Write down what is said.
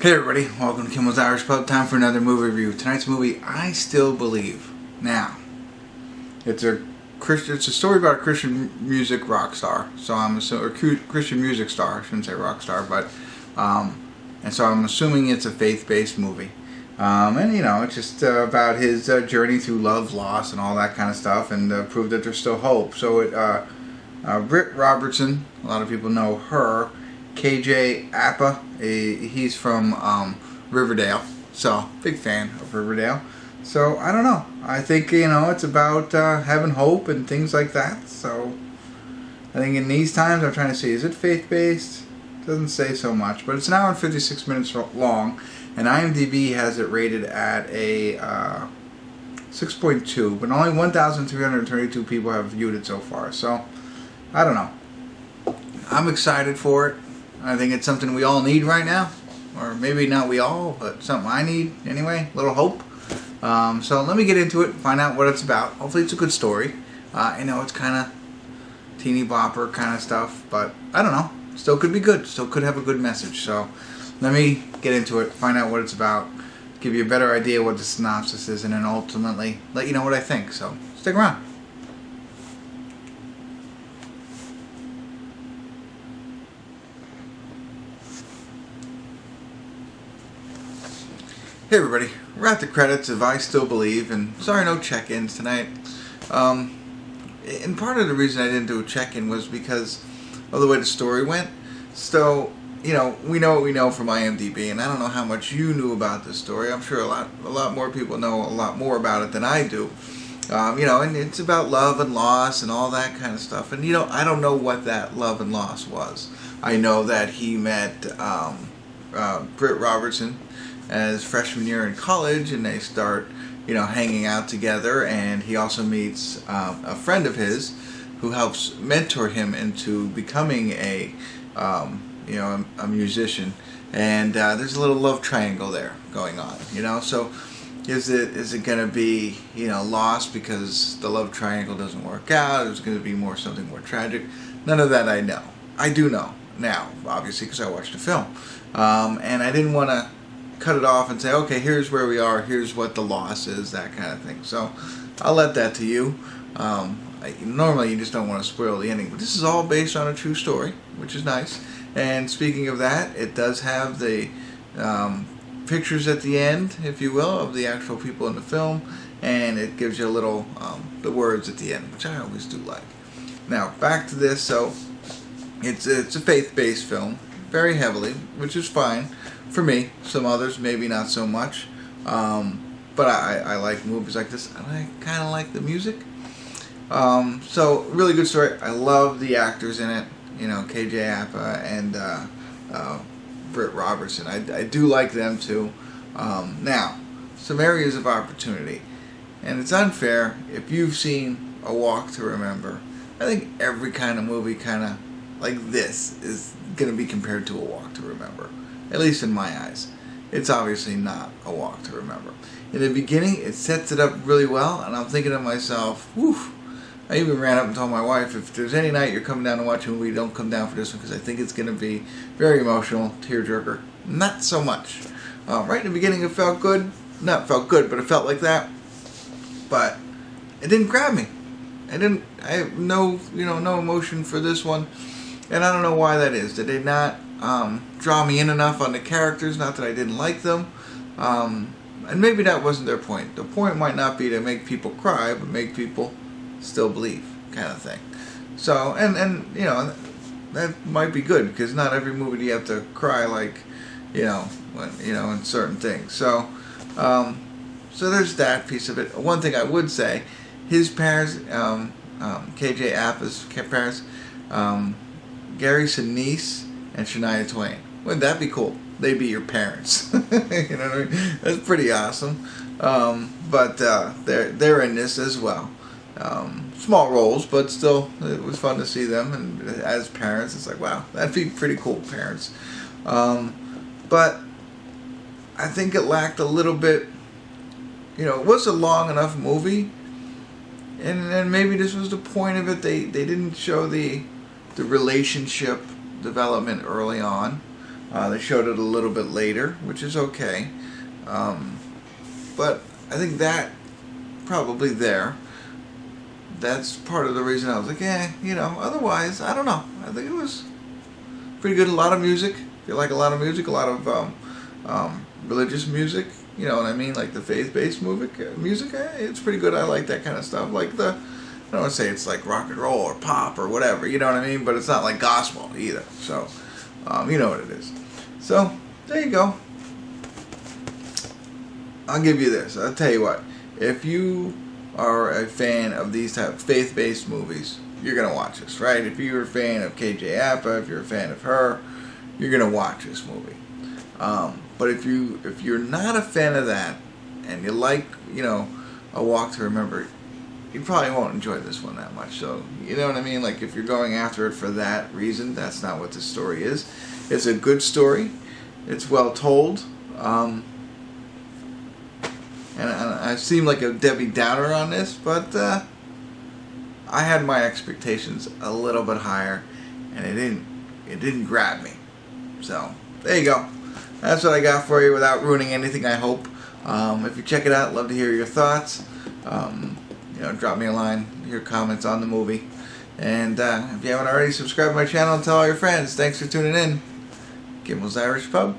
Hey everybody, welcome to Kimmel's Irish Pub. Time for another movie review. Tonight's movie, I Still Believe. Now, it's a story about a Christian music rock star. So I'm assuming, or Christian music star. I shouldn't say rock star, but and so I'm assuming it's a faith-based movie. And you know, it's just about his journey through love, loss, and all that kind of stuff, and prove that there's still hope. So Britt Robertson, a lot of people know her. KJ Appa, he's from Riverdale, so big fan of Riverdale. So I don't know. I think it's about having hope and things like that. So I think in these times, I'm trying to see, is it faith-based? Doesn't say so much, but it's an hour and 56 minutes long, and IMDb has it rated at a 6.2, but only 1,332 people have viewed it so far. So I don't know. I'm excited for it. I think it's something we all need right now, or maybe not we all, but something I need anyway. A little hope. So let me get into it, find out what it's about. Hopefully it's a good story. I know it's kind of teeny bopper kind of stuff, but I don't know. Still could be good. Still could have a good message. So let me get into it, find out what it's about, give you a better idea what the synopsis is, and then ultimately let you know what I think. So stick around. Hey everybody, we're at the credits of I Still Believe, and sorry no check-ins tonight. And part of the reason I didn't do a check-in was because of the way the story went. So, we know what we know from IMDb, and I don't know how much you knew about this story. I'm sure a lot more people know a lot more about it than I do. And it's about love and loss and all that kind of stuff. And, I don't know what that love and loss was. I know that he met Britt Robertson as freshman year in college, and they start hanging out together, and he also meets a friend of his who helps mentor him into becoming a musician, and there's a little love triangle there going on, so is it gonna be lost because the love triangle doesn't work out? Is it gonna be something more tragic? None of that I know. I do know now, obviously, because I watched the film, and I didn't want to cut it off and say, okay, here's where we are, here's what the loss is, that kind of thing. So I'll let that to you. Normally you just don't want to spoil the ending, but this is all based on a true story, which is nice. And speaking of that, it does have the pictures at the end, if you will, of the actual people in the film, and it gives you a little the words at the end, which I always do like. Now back to this. So it's a faith-based film, very heavily, which is fine for me. Some others maybe not so much, but I like movies like this, and I kind of like the music. So really good story. I love the actors in it, KJ Appa and Britt Robertson. I do like them too. Now, some areas of opportunity, and it's unfair if you've seen A Walk to Remember. I think every kind of movie kind of like this is going to be compared to A Walk to Remember. At least in my eyes. It's obviously not A Walk to Remember. In the beginning, it sets it up really well, and I'm thinking to myself, whew. I even ran up and told my wife, if there's any night you're coming down to watch a movie, don't come down for this one, because I think it's going to be very emotional, tearjerker. Not so much. Right in the beginning, it felt good. Not felt good, but it felt like that. But it didn't grab me. I have no emotion for this one, and I don't know why that is. Did they not draw me in enough on the characters? Not that I didn't like them, and maybe that wasn't their point. The point might not be to make people cry, but make people still believe, kind of thing. So and that might be good, because not every movie do you have to cry like when in certain things. So so there's that piece of it. One thing I would say, his parents, KJ Appa's parents, Gary Sinise and Shania Twain. Wouldn't that be cool? They'd be your parents. You know what I mean? That's pretty awesome. But they're in this as well. Small roles, but still, it was fun to see them. And as parents, it's like, wow, that'd be pretty cool, parents. But I think it lacked a little bit. It was a long enough movie, and maybe this was the point of it. They didn't show the relationship development early on. They showed it a little bit later, which is okay. But I think that probably there. That's part of the reason I was like, otherwise, I don't know. I think it was pretty good. A lot of music. If you like a lot of music, a lot of religious music, you know what I mean? Like the faith-based music, it's pretty good. I like that kind of stuff. Like I don't want to say it's like rock and roll or pop or whatever, you know what I mean? But it's not like gospel either. So, you know what it is. So, there you go. I'll give you this. I'll tell you what. If you are a fan of these type of faith-based movies, you're going to watch this, right? If you're a fan of KJ Apa, if you're a fan of her, you're going to watch this movie. But if you're not a fan of that, and you like, A Walk to Remember, you probably won't enjoy this one that much. So, you know what I mean? Like, if you're going after it for that reason, that's not what the story is. It's a good story. It's well told. And I seem like a Debbie Downer on this, but I had my expectations a little bit higher, and it didn't grab me. So, there you go. That's what I got for you without ruining anything, I hope. If you check it out, love to hear your thoughts. Drop me a line, your comments on the movie. And if you haven't already, subscribe to my channel and tell all your friends. Thanks for tuning in. Kimmel's Irish Pub.